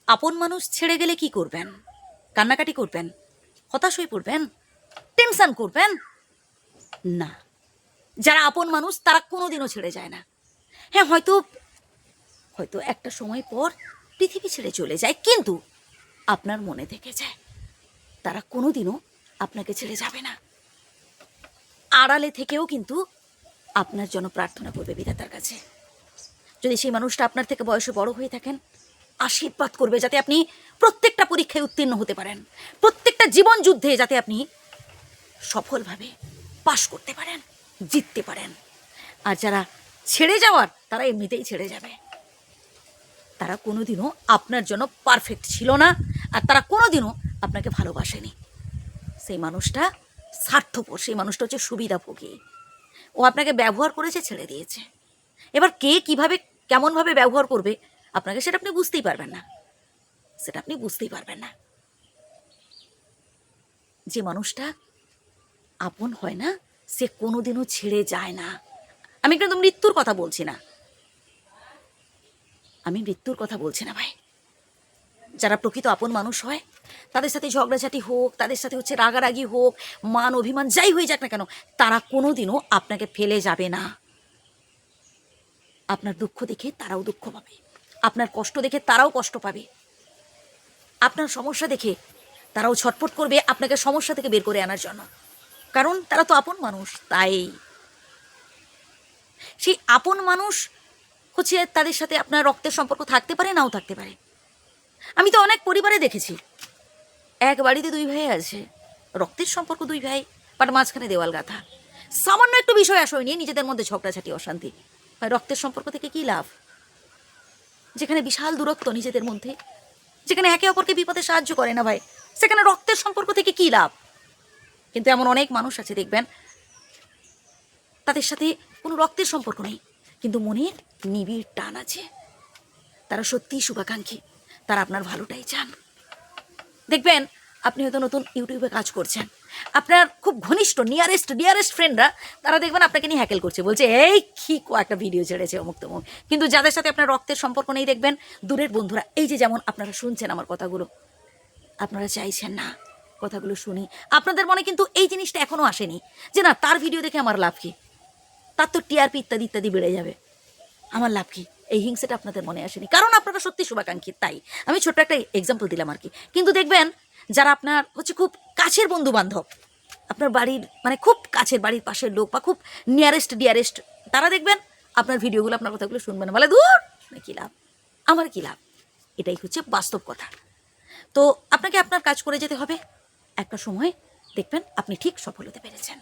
আপন মানুষ ছেড়ে গেলে কি করবেন? কান্নাকাটি করবেন? হতাশ হয়ে পড়বেন? টেনশন করবেন? না, যারা আপন মানুষ তারা কোনোদিনও ছেড়ে যায় না। হ্যাঁ, হয়তো হয়তো একটা সময় পর পৃথিবী ছেড়ে চলে যায়, কিন্তু আপনার মনে থেকে যায়। তারা কোনোদিনও আপনাকে ছেড়ে যাবে না। আড়ালে থেকেও কিন্তু আপনার জন্য প্রার্থনা করবে বিধাতার কাছে। যদি সেই মানুষটা আপনার থেকে বয়সে বড় হয়ে থাকেন, আশীর্বাদ করবে যাতে আপনি প্রত্যেকটা পরীক্ষায় উত্তীর্ণ হতে পারেন, প্রত্যেকটা জীবন যুদ্ধে যাতে আপনি সফলভাবে পাশ করতে পারেন, জিততে পারেন। আর যারা ছেড়ে যাওয়ার, তারা এমনিতেই ছেড়ে যাবে। তারা কোনোদিনও আপনার জন্য পারফেক্ট ছিল না, আর তারা কোনোদিনও আপনাকে ভালোবাসেনি। সেই মানুষটা স্বার্থপর, সেই মানুষটা হচ্ছে সুবিধাভোগী। ও আপনাকে ব্যবহার করেছে, ছেড়ে দিয়েছে। এবার কে কিভাবে কেমনভাবে ব্যবহার করবে আপনাকে, সেটা আপনি বুঝতেই পারবেন না, সেটা আপনি বুঝতেই পারবেন না। যে মানুষটা আপন হয় না, সে কোনোদিনও ছেড়ে যায় না। আমি কিন্তু মৃত্যুর কথা বলছি না, আমি মৃত্যুর কথা বলছি না ভাই। যারা প্রকৃত আপন মানুষ হয়, তাদের সাথে ঝগড়াঝাটি হোক, তাদের সাথে হচ্ছে রাগারাগি হোক, মান অভিমান যাই হয়ে যাক না কেন, তারা কোনোদিনও আপনাকে ফেলে যাবে না। আপনার দুঃখ দেখে তারাও দুঃখ পাবে, আপনার কষ্ট দেখে তারাও কষ্ট পাবে, আপনার সমস্যা দেখে তারাও ছটফট করবে আপনাকে সমস্যা থেকে বের করে আনার জন্য। কারণ তারা তো আপন মানুষ। তাই সেই আপন মানুষ হচ্ছে, তাদের সাথে আপনার রক্তের সম্পর্ক থাকতে পারে, নাও থাকতে পারে। আমি তো অনেক পরিবারে দেখেছি, এক বাড়িতে দুই ভাই আছে, রক্তের সম্পর্ক দুই ভাই, বাট মাঝখানে দেওয়াল গাঁথা। সামান্য একটু বিষয় আশয় নিয়ে নিজেদের মধ্যে ঝগড়াঝাটি, অশান্তি। ভাই, রক্তের সম্পর্ক থেকে কী লাভ? যেখানে বিশাল দূরত্ব নিজেদের মধ্যে, যেখানে একে অপরকে বিপদে সাহায্য করে না ভাই, সেখানে রক্তের সম্পর্ক থেকে কী লাভ? কিন্তু এমন অনেক মানুষ আছে দেখবেন, তাদের সাথে কোনো রক্তের সম্পর্ক নেই, কিন্তু মনের নিবিড় টান আছে। তারা সত্যিই শুভাকাঙ্ক্ষী, তারা আপনার ভালোটাই চান। দেখবেন আপনি হয়তো নতুন ইউটিউবে কাজ করছেন, আপনার খুব ঘনিষ্ঠ ডিয়ারেস্ট ফ্রেন্ডরা, তারা দেখবেন আপনাকে নিয়ে হ্যাকেল করছে, বলছে এই কি একটা ভিডিও ছেড়েছে অমুক তমুক। কিন্তু যাদের সাথে আপনার রক্তের সম্পর্ক নেই, দেখবেন দূরের বন্ধুরা, এই যে যেমন আপনারা শুনছেন আমার কথাগুলো, আপনারা চাইছেন না কথাগুলো শুনি, আপনাদের মনে কিন্তু এই জিনিসটা এখনও আসেনি যে না, তার ভিডিও দেখে আমার লাভ কি, তার তো টিআরপি ইত্যাদি ইত্যাদি বেড়ে যাবে, আমার লাভ কি, এই হিংসাটা আপনাদের মনে আসেনি, কারণ আপনারা সত্যি শুভাকাঙ্ক্ষী। তাই আমি ছোট্ট একটা এক্সাম্পল দিলাম আর কি। কিন্তু দেখবেন যারা আপনার হচ্ছে খুব কাছের বন্ধু বান্ধব, আপনার বাড়ির মানে খুব কাছের বাড়ির পাশের লোক, বা খুব ডিয়ারেস্ট, তারা দেখবেন আপনার ভিডিওগুলো, আপনার কথাগুলো শুনবেন, বলে দূর, কী লাভ, আমার কী লাভ। এটাই হচ্ছে বাস্তব কথা। তো আপনাকে আপনার কাজ করে যেতে হবে, একটা সময় দেখবেন আপনি ঠিক সফল হতে পেরেছেন।